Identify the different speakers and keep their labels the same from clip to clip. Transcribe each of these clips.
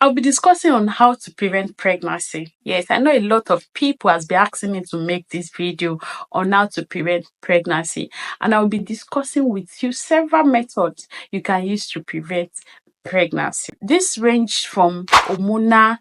Speaker 1: I'll be discussing on how to prevent pregnancy. Yes, I know a lot of people has been asking me to make this video on how to prevent pregnancy, and I'll be discussing with you several methods you can use to prevent pregnancy. This range from hormonal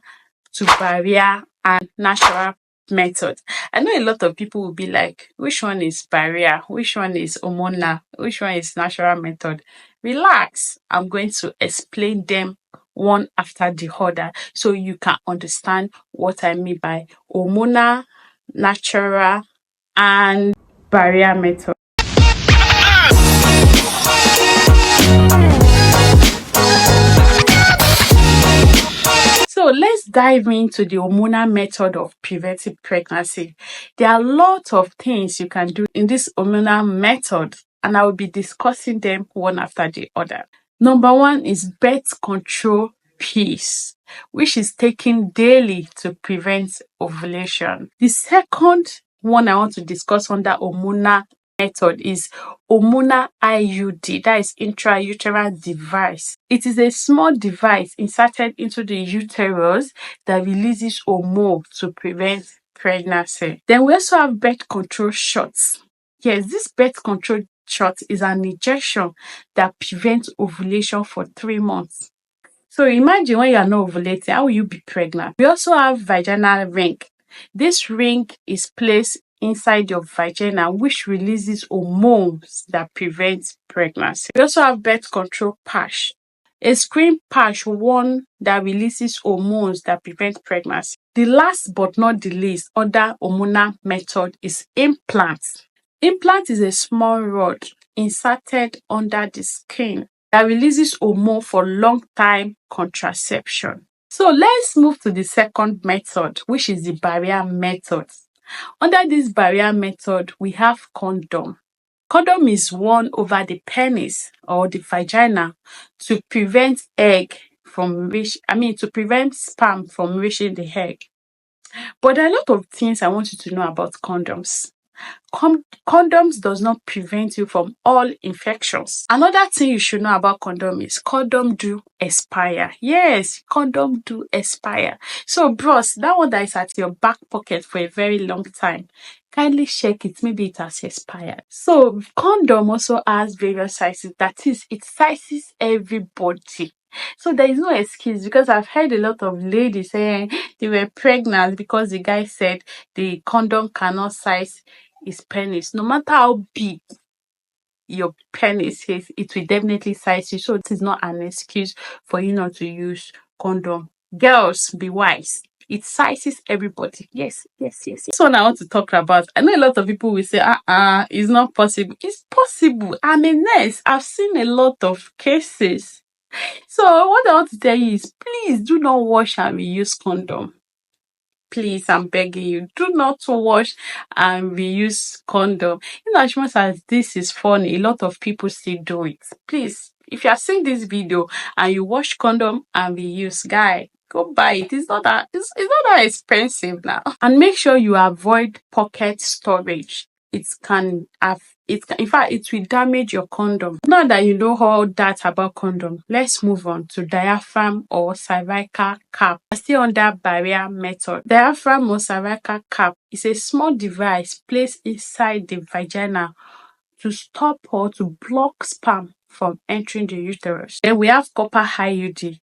Speaker 1: to barrier and natural methods. I know a lot of people will be like, which one is barrier? Which one is hormonal? Which one is natural method? Relax. I'm going to explain them one after the other so you can understand what I mean by hormonal, natural, and barrier method. So let's dive into the hormonal method of preventing pregnancy. There are a lot of things you can do in this hormonal method, and I will be discussing them one after the other. Number one is birth control pills, which is taken daily to prevent ovulation. The second one I want to discuss under hormonal method is hormonal IUD, that is intrauterine device. It is a small device inserted into the uterus that releases hormone to prevent pregnancy. Then we also have birth control shots. Yes, this birth control shot is an injection that prevents ovulation for 3 months. So imagine when you are not ovulating, how will you be pregnant? We also have vaginal ring. This ring is placed inside your vagina, which releases hormones that prevent pregnancy. We also have birth control patch. A screen patch, one that releases hormones that prevent pregnancy. The last but not the least other hormonal method is implants. Implant is a small rod inserted under the skin that releases hormone for long-time contraception. So let's move to the second method, which is the barrier method. Under this barrier method, we have condom. Condom is worn over the penis or the vagina to prevent to prevent sperm from reaching the egg. But there are a lot of things I want you to know about condoms. Condoms does not prevent you from all infections. Another thing you should know about condom is condom do expire. Yes, condom do expire. So bros, that one that is at your back pocket for a very long time, kindly check it. Maybe it has expired. So condom also has various sizes. That is, it sizes everybody. So there is no excuse, because I've heard a lot of ladies saying they were pregnant because the guy said the condom cannot size his penis. No matter how big your penis is, it will definitely size you. So it is not an excuse for you not to use condom. Girls, be wise. It sizes everybody. Yes. This one I want to talk about. I know a lot of people will say, it's not possible. It's possible. I'm a nurse. I've seen a lot of cases. So what I want to tell you is, please do not wash and reuse condom. Please, I'm begging you, do not wash and reuse condom. As much as this is funny, a lot of people still do it. Please, if you are seeing this video and you wash condom and reuse, guy, go buy it. It's not that expensive now. And make sure you avoid pocket storage. In fact, it will damage your condom. Now that you know all that about condom, let's move on to diaphragm or cervical cap. Still under barrier method. Diaphragm or cervical cap is a small device placed inside the vagina to stop or to block sperm from entering the uterus. Then we have copper IUD.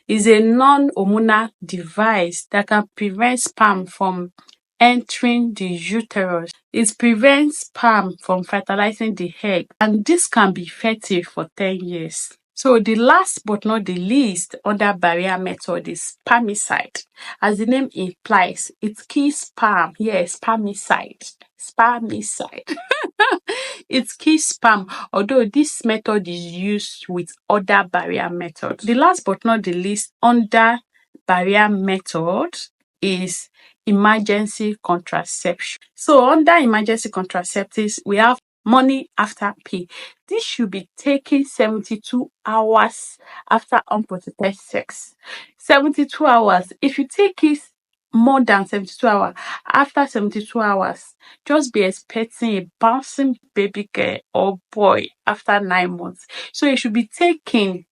Speaker 1: It's a non-hormonal device that can prevent sperm from entering the uterus. It prevents sperm from fertilizing the egg, and this can be effective for 10 years. So the last but not the least under barrier method is spermicide. As the name implies, it kills sperm. Yes, spermicide. It kills sperm, although this method is used with other barrier methods. The last but not the least under barrier method is emergency contraception. So under emergency contraceptives, we have money after pill. This should be taken 72 hours after unprotected sex. 72 hours. If you take it more than 72 hours, after 72 hours, just be expecting a bouncing baby girl or boy after 9 months. So it should be taken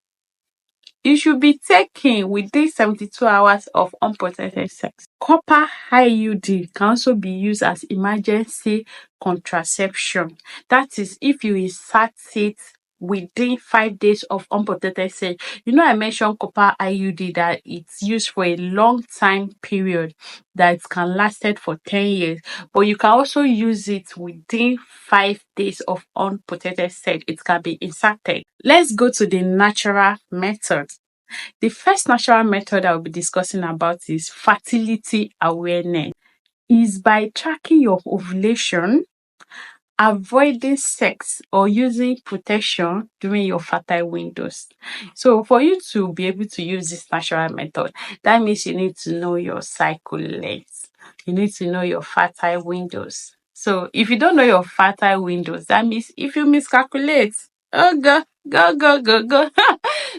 Speaker 1: it should be taken within 72 hours of unprotected sex. Copper IUD can also be used as emergency contraception. That is, if you insert it within 5 days of unprotected sex. You know, I mentioned copper IUD that it's used for a long time period, that it can lasted for 10 years. But you can also use it within 5 days of unprotected sex. It can be inserted. Let's go to the natural method. The first natural method I will be discussing about is fertility awareness. Is by tracking your ovulation, avoiding sex, or using protection during your fertile windows. So for you to be able to use this natural method, that means you need to know your cycle length. You need to know your fertile windows. So if you don't know your fertile windows, that means if you miscalculate, oh go, go, go, go, go.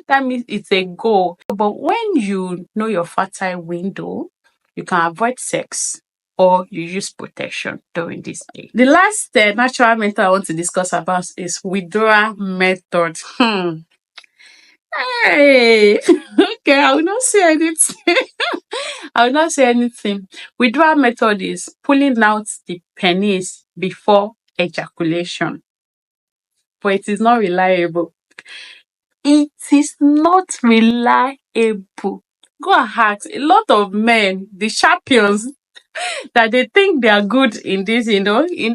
Speaker 1: That means it's a goal. But when you know your fertile window, you can avoid sex or you use protection during this day. The last natural method I want to discuss about is withdrawal method. Hey, okay, I will not say anything. I will not say anything. Withdrawal method is pulling out the penis before ejaculation, but it is not reliable. It is not reliable. Go and ask a lot of men, the champions, that they think they are good in this, in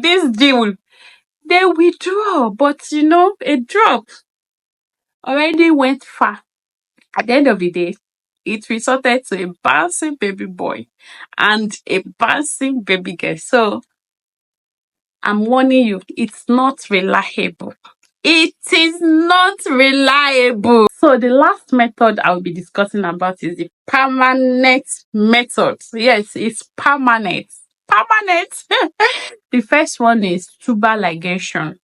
Speaker 1: this deal. They withdraw, but a drop already went far. At the end of the day, it resulted to a bouncing baby boy and a bouncing baby girl. So I'm warning you, it's not reliable. It is not reliable. So the last method I'll be discussing about is the permanent method. Yes, it's permanent. Permanent. The first one is tubal ligation.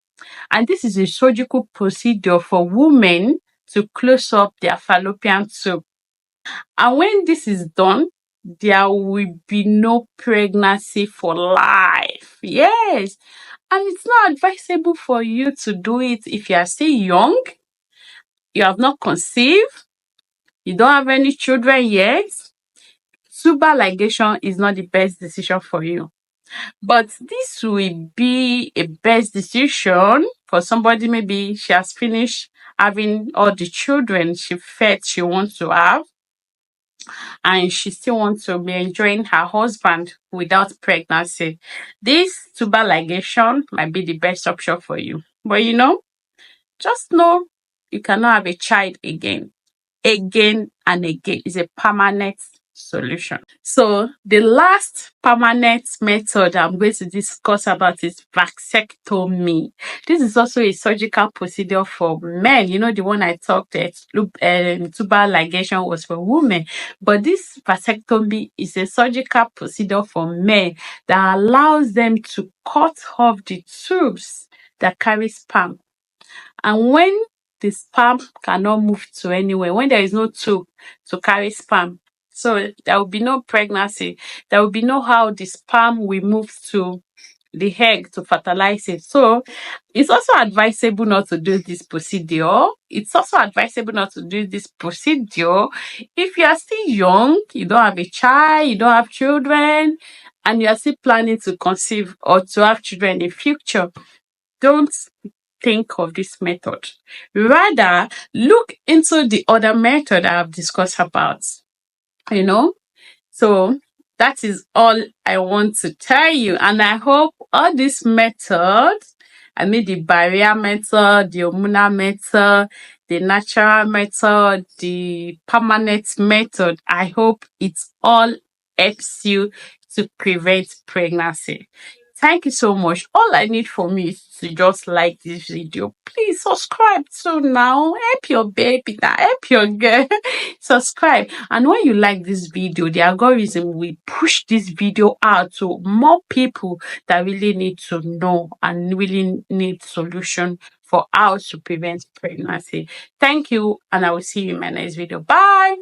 Speaker 1: And this is a surgical procedure for women to close up their fallopian tube. And when this is done, there will be no pregnancy for life. Yes. And it's not advisable for you to do it if you are still young, you have not conceived, you don't have any children yet. Tubal ligation is not the best decision for you. But this will be a best decision for somebody. Maybe she has finished having all the children she felt she wants to have, and she still wants to be enjoying her husband without pregnancy. This tubal ligation might be the best option for you. But just know you cannot have a child again and again. It's a permanent solution. So the last permanent method I'm going to discuss about is vasectomy. This is also a surgical procedure for men. The one I talked at, tubal ligation was for women. But this vasectomy is a surgical procedure for men that allows them to cut off the tubes that carry sperm. And when the sperm cannot move to anywhere, when there is no tube to carry sperm, so there will be no pregnancy. There will be no how the sperm will move to the egg to fertilize it. So it's also advisable not to do this procedure. It's also advisable not to do this procedure if you are still young, you don't have a child, you don't have children, and you are still planning to conceive or to have children in the future. Don't think of this method. Rather, look into the other method I have discussed about. So that is all I want to tell you, and I hope all these methods, the barrier method, the hormonal method, the natural method, the permanent method, I hope it all helps you to prevent pregnancy. Thank you so much. All I need from you is to just like this video. Please subscribe too now. Help your baby now. Help your girl. Subscribe. And when you like this video, the algorithm will push this video out to more people that really need to know and really need solution for how to prevent pregnancy. Thank you, and I will see you in my next video. Bye.